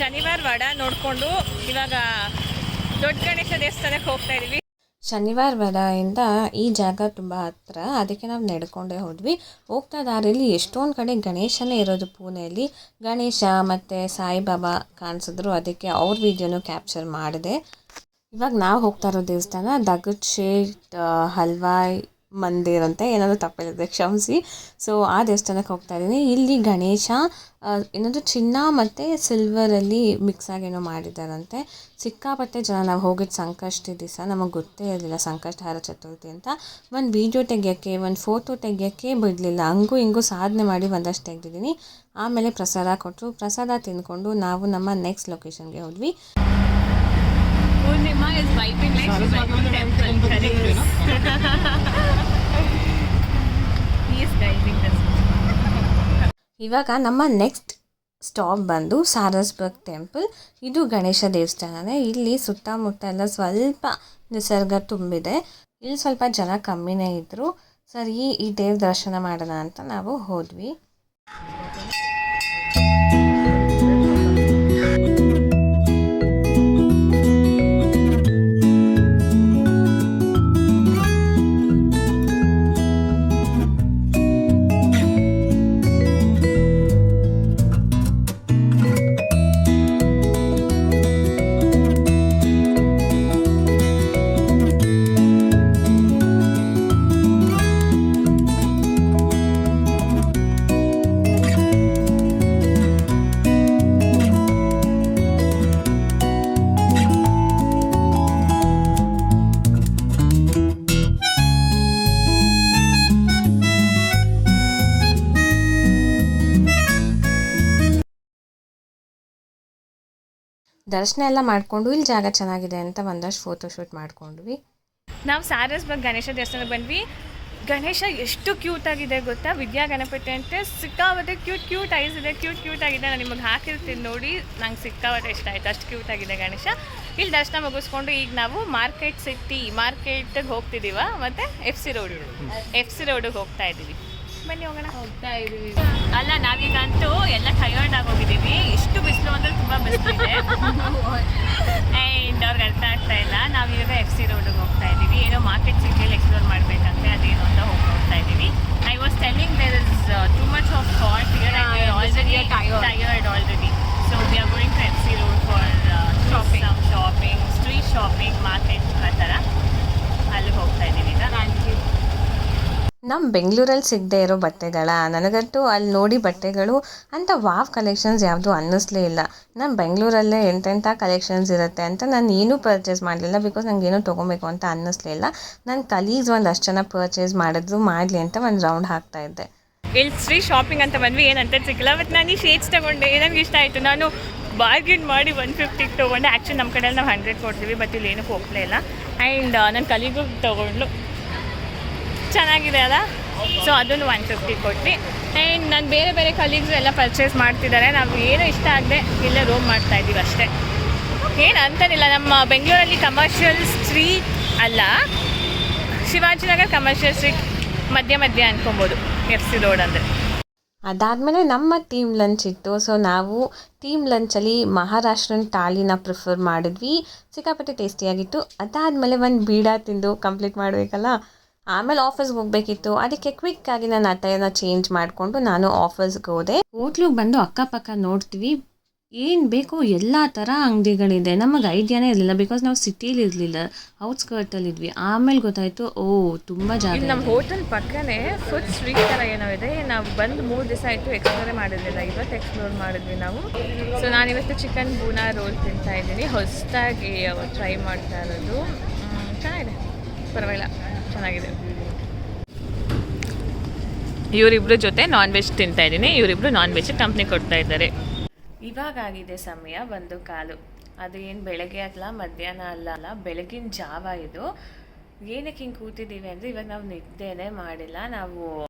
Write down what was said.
ಶನಿವಾರ ವಡ ನೋಡಿಕೊಂಡು ಇವಾಗ ದೊಡ್ಡ ಗಣೇಶ ದೇವಸ್ಥಾನಕ್ಕೆ ಹೋಗ್ತಾ ಇದ್ದೀವಿ. ಶನಿವಾರ ವಡದಿಂದ ಈ ಜಾಗ ತುಂಬ ಹತ್ತಿರ, ಅದಕ್ಕೆ ನಾವು ನಡ್ಕೊಂಡೇ ಹೋದ್ವಿ. ಹೋಗ್ತಾ ದಾರಿಯಲ್ಲಿ ಎಷ್ಟೊಂದು ಕಡೆ ಗಣೇಶನೇ ಇರೋದು ಪುಣೆಯಲ್ಲಿ. ಗಣೇಶ ಮತ್ತು ಸಾಯಿಬಾಬಾ ಕಾಣಿಸಿದ್ರು, ಅದಕ್ಕೆ ಅವ್ರ ವಿಡಿಯೋನು ಕ್ಯಾಪ್ಚರ್ ಮಾಡಿದೆ. ಇವಾಗ ನಾವು ಹೋಗ್ತಾ ಇರೋ ದೇವಸ್ಥಾನ ದಗದ್ ಶೇಟ್ ಹಲ್ವಾಯ್ ಮಂದಿರ್ ಅಂತ, ಏನಾದರೂ ತಪ್ಪಿದೆ ಕ್ಷಮಿಸಿ. ಸೊ ಆ ದೇವಸ್ಥಾನಕ್ಕೆ ಹೋಗ್ತಾ ಇದ್ದೀನಿ. ಇಲ್ಲಿ ಗಣೇಶ ಏನಾದರೂ ಚಿನ್ನ ಮತ್ತು ಸಿಲ್ವರಲ್ಲಿ ಮಿಕ್ಸ್ ಆಗೇನೋ ಮಾಡಿದ್ದಾರಂತೆ. ಸಿಕ್ಕಾಪಟ್ಟೆ ಜನ. ನಾವು ಹೋಗಿದ್ದು ಸಂಕಷ್ಟಿ ದಿವಸ, ನಮಗೆ ಗೊತ್ತೇ ಇರಲಿಲ್ಲ ಸಂಕಷ್ಟಹಾರ ಚತುರ್ಥಿ ಅಂತ. ಒಂದು ವೀಡಿಯೋ ತೆಗಿಯೋಕ್ಕೆ, ಒಂದು ಫೋಟೋ ತೆಗಿಯೋಕ್ಕೆ ಬಿಡಲಿಲ್ಲ. ಹಂಗೂ ಹಿಂಗೂ ಸಾಧನೆ ಮಾಡಿ ಒಂದಷ್ಟು ತೆಗೆದಿದ್ದೀನಿ. ಆಮೇಲೆ ಪ್ರಸಾದ ಕೊಟ್ಟರು. ಪ್ರಸಾದ ತಿಂದ್ಕೊಂಡು ನಾವು ನಮ್ಮ ನೆಕ್ಸ್ಟ್ ಲೊಕೇಶನ್ಗೆ ಹೋದ್ವಿ. ಇವಾಗ ನಮ್ಮ ನೆಕ್ಸ್ಟ್ ಸ್ಟಾಪ್ ಬಂದು ಸಾರಸ್ಬರ್ಗ್ ಟೆಂಪಲ್. ಇದು ಗಣೇಶ ದೇವಸ್ಥಾನನೇ. ಇಲ್ಲಿ ಸುತ್ತಮುತ್ತ ಎಲ್ಲ ಸ್ವಲ್ಪ ನಿಸರ್ಗ ತುಂಬಿದೆ. ಇಲ್ಲಿ ಸ್ವಲ್ಪ ಜನ ಕಮ್ಮಿನೇ ಇದ್ದರು. ಸರಿ, ಈ ದೇವ್ರ ದರ್ಶನ ಮಾಡೋಣ ಅಂತ ನಾವು ಹೋದ್ವಿ. ದರ್ಶನ ಎಲ್ಲ ಮಾಡಿಕೊಂಡು ಇಲ್ಲಿ ಜಾಗ ಚೆನ್ನಾಗಿದೆ ಅಂತ ಒಂದಷ್ಟು ಫೋಟೋಶೂಟ್ ಮಾಡ್ಕೊಂಡ್ವಿ. ನಾವು ಸಾರಸ್ಬರ್ಗ್ ಗಣೇಶ ದೇವಸ್ಥಾನಕ್ಕೆ ಬಂದ್ವಿ. ಗಣೇಶ ಎಷ್ಟು ಕ್ಯೂಟ್ ಆಗಿದೆ ಗೊತ್ತಾ? ವಿದ್ಯಾ ಗಣಪತಿ ಅಂತೆ ಸಿಕ್ಕಾಪಟ್ಟೆ ಕ್ಯೂಟ್ ಐಸ್ ಇದೆ, ಕ್ಯೂಟ್ ಆಗಿದೆ. ನಾನು ನಿಮಗೆ ಹಾಕಿರ್ತೀನಿ ನೋಡಿ, ನಂಗೆ ಸಿಕ್ಕಾಪಟ್ಟೆ ಇಷ್ಟ ಆಯಿತು, ಅಷ್ಟು ಕ್ಯೂಟ್ ಆಗಿದೆ ಗಣೇಶ. ಇಲ್ಲಿ ದರ್ಶನ ಮುಗಿಸ್ಕೊಂಡು ಈಗ ನಾವು ಮಾರ್ಕೆಟ್ಗೆ ಹೋಗ್ತಿದ್ದೀವ, ಮತ್ತು ಎಫ್ ಸಿ ರೋಡಿಗೆ ಹೋಗ್ತಾ ಇದ್ದೀವಿ. ಬನ್ನಿ ಹೋಗೋಣ. ಹೋಗ್ತಾ ಇದ್ದೀವಿ. ಅಲ್ಲ, ನಾವೀಗಂತೂ ಎಲ್ಲ ಟಯರ್ಡ್ ಆಗೋಗಿದ್ದೀವಿ. ಎಷ್ಟು ಬಿಸಿಲು ಅಂದರೆ ತುಂಬ ಬಿಸಿಲಿದೆ. ಆ್ಯಂಡ್ ಅವ್ರಿಗೆ ಅರ್ಥ ಆಗ್ತಾ ಇಲ್ಲ. ನಾವೀಗ ಎಫ್ ಸಿ ರೋಡಿಗೆ ಹೋಗ್ತಾ ಇದ್ದೀವಿ. ಏನೋ ಮಾರ್ಕೆಟ್ ಸಿಟಿಯಲ್ಲಿ ಎಕ್ಸ್ಪ್ಲೋರ್ ಮಾಡಬೇಕಂತೆ, ಅದೇನು ಅಂತ ಹೋಗ್ತಾ ಇದ್ದೀವಿ. I was telling there is too much of thought here and we are already tired already. So we are going to F C road for shopping, street shopping, market ಆ ಥರ. ಅಲ್ಲಿಗೆ ಹೋಗ್ತಾ ಇದ್ದೀವಿ ಈಗ. ನಮ್ಮ ಬೆಂಗಳೂರಲ್ಲಿ ಸಿಗದೆ ಇರೋ ಬಟ್ಟೆಗಳ, ನನಗಂತೂ ಅಲ್ಲಿ ನೋಡಿ ಬಟ್ಟೆಗಳು ಅಂತ ವಾವ್ ಕಲೆಕ್ಷನ್ಸ್ ಯಾವುದು ಅನ್ನಿಸ್ಲೇ ಇಲ್ಲ. ನಮ್ಮ ಬೆಂಗಳೂರಲ್ಲೇ ಎಂತೆಂಥ ಕಲೆಕ್ಷನ್ಸ್ ಇರುತ್ತೆ ಅಂತ ನಾನು ಏನೂ ಪರ್ಚೇಸ್ ಮಾಡಲಿಲ್ಲ. ಬಿಕಾಸ್ ನಂಗೆ ಏನೂ ತೊಗೊಬೇಕು ಅಂತ ಅನ್ನಿಸ್ಲೇ ಇಲ್ಲ. ನನ್ನ ಕಲೀಗ್ಸ್ ಒಂದಷ್ಟು ಜನ ಪರ್ಚೇಸ್ ಮಾಡಲಿ ಅಂತ ಒಂದು ರೌಂಡ್ ಹಾಕ್ತಾಯಿದ್ದೆ. ಇಲ್ಲಿ ಸ್ಟ್ರೀಟ್ ಶಾಪಿಂಗ್ ಅಂತ ಬಂದ್ವಿ, ಏನಂತ ಸಿಕ್ಕಿಲ್ಲ. ಮತ್ತು ನಾನು ಈ ಶೇಡ್ಸ್ ತೊಗೊಂಡೆ, ನನಗೆ ಇಷ್ಟ ಆಯಿತು. ನಾನು ಬಾರ್ಗೇನ್ ಮಾಡಿ 150 ತೊಗೊಂಡೆ. ಆ್ಯಕ್ಚುಲಿ ನಮ್ಮ ಕಡೆಯಲ್ಲಿ ನಾವು 100 ಕೊಡ್ತೀವಿ, ಬಟ್ ಇಲ್ಲಿ ಏನಕ್ಕೆ ಹೋಗ್ಲೇ ಇಲ್ಲ. ಆ್ಯಂಡ್ ನನ್ನ ಕಲೀಗೂ ತೊಗೊಂಡ್ಲು, ಚೆನ್ನಾಗಿದೆ ಅಲ್ಲ. ಸೊ ಅದನ್ನು 150 ಕೊಟ್ವಿ. ಆ್ಯಂಡ್ ನಾನು ಬೇರೆ ಕಲೀಗ್ಸು ಎಲ್ಲ ಪರ್ಚೇಸ್ ಮಾಡ್ತಿದ್ದಾರೆ. ನಾವು ಏನೂ ಇಷ್ಟ ಆಗದೆ ಇಲ್ಲೇ ರೋಮ್ ಮಾಡ್ತಾಯಿದ್ದೀವಿ ಅಷ್ಟೇ. ಏನು ಅಂತನಿಲ್ಲ. ನಮ್ಮ ಬೆಂಗಳೂರಲ್ಲಿ ಕಮರ್ಷಿಯಲ್ ಸ್ಟ್ರೀಟ್ ಅಲ್ಲ, ಶಿವಾಜಿನಗರ ಕಮರ್ಷಿಯಲ್ ಸ್ಟ್ರೀಟ್ ಮಧ್ಯ ಅನ್ಕೊಬೋದು ಎಫ್ ಸಿ ರೋಡ್ ಅಂದರೆ. ಅದಾದಮೇಲೆ ನಮ್ಮ ಟೀಮ್ ಲಂಚ್ ಇತ್ತು. ಸೊ ನಾವು ಟೀಮ್ ಲಂಚಲ್ಲಿ ಮಹಾರಾಷ್ಟ್ರನ್ ಥಾಲಿನ ಪ್ರಿಫರ್ ಮಾಡಿದ್ವಿ. ಸಿಕ್ಕಾಪಟ್ಟೆ ಟೇಸ್ಟಿಯಾಗಿತ್ತು. ಅದಾದಮೇಲೆ ಒಂದು ಬೀಡ ತಿಂದು ಕಂಪ್ಲೀಟ್ ಮಾಡಬೇಕಲ್ಲ. ಆಮೇಲೆ ಆಫೀಸ್ಗೆ ಹೋಗಬೇಕಿತ್ತು. ಅದಕ್ಕೆ ಕ್ವಿಕ್ಕಾಗಿ ನಾನು ಅಟೈರ್ನ ಚೇಂಜ್ ಮಾಡಿಕೊಂಡು ನಾನು ಆಫೀಸ್ಗೆ ಹೋದೆ. ಹೋಟ್ಲಿಗೆ ಬಂದು ಅಕ್ಕಪಕ್ಕ ನೋಡ್ತೀವಿ, ಏನು ಬೇಕೋ ಎಲ್ಲ ಥರ ಅಂಗಡಿಗಳಿದೆ. ನಮಗೆ ಐಡಿಯಾನೇ ಇರಲಿಲ್ಲ, ಬಿಕಾಸ್ ನಾವು ಸಿಟಿಲಿ ಇರಲಿಲ್ಲ, ಔಟ್ಸ್ಕರ್ಟಲ್ಲಿದ್ವಿ. ಆಮೇಲೆ ಗೊತ್ತಾಯಿತು, ತುಂಬ ಜಾಗ. ನಮ್ಮ ಹೋಟೆಲ್ ಪಕ್ಕನೇ ಫುಡ್ ಸ್ಟ್ರೀಟ್ ಥರ ಏನೋ ಇದೆ. ನಾವು ಬಂದು 3 ದಿವಸ ಆಯಿತು, ಎಕ್ಸ್ಪ್ಲೋರೇ ಮಾಡಿರಲಿಲ್ಲ. ಇವತ್ತು ಎಕ್ಸ್ಪ್ಲೋರ್ ಮಾಡಿದ್ವಿ ನಾವು. ಸೊ ನಾನಿವತ್ತು ಚಿಕನ್ ಬೂನಾ ರೋಲ್ ತಿಂತಾಯಿದ್ದೀನಿ, ಹೊಸದಾಗಿ ಟ್ರೈ ಮಾಡ್ತಾ ಇರೋದು. ಚೆನ್ನಾಗಿದೆ, ಪರವಾಗಿಲ್ಲ, ಚೆನ್ನಾಗಿದೆ. ಇವರಿಬ್ಬರು ಜೊತೆ ನಾನ್ ವೆಜ್ ತಿಂತಾಯಿದ್ದೀನಿ. ಇವರಿಬ್ಬರು ನಾನ್ ವೆಜ್ ಕಂಪ್ನಿ ಕೊಡ್ತಾ ಇದ್ದಾರೆ. ಇವಾಗಾಗಿದೆ ಸಮಯ 1:15. ಅದು ಏನು ಬೆಳಗ್ಗೆ ಅಲ್ಲ, ಮಧ್ಯಾಹ್ನ ಅಲ್ಲ, ಬೆಳಗಿನ ಜಾವ ಇದು. ಏನಕ್ಕೆ ಹಿಂಗೆ ಕೂತಿದ್ದೀವಿ ಅಂದರೆ ಇವಾಗ ನಾವು ನಿದ್ದೆನೇ ಮಾಡಿಲ್ಲ. ನಾವು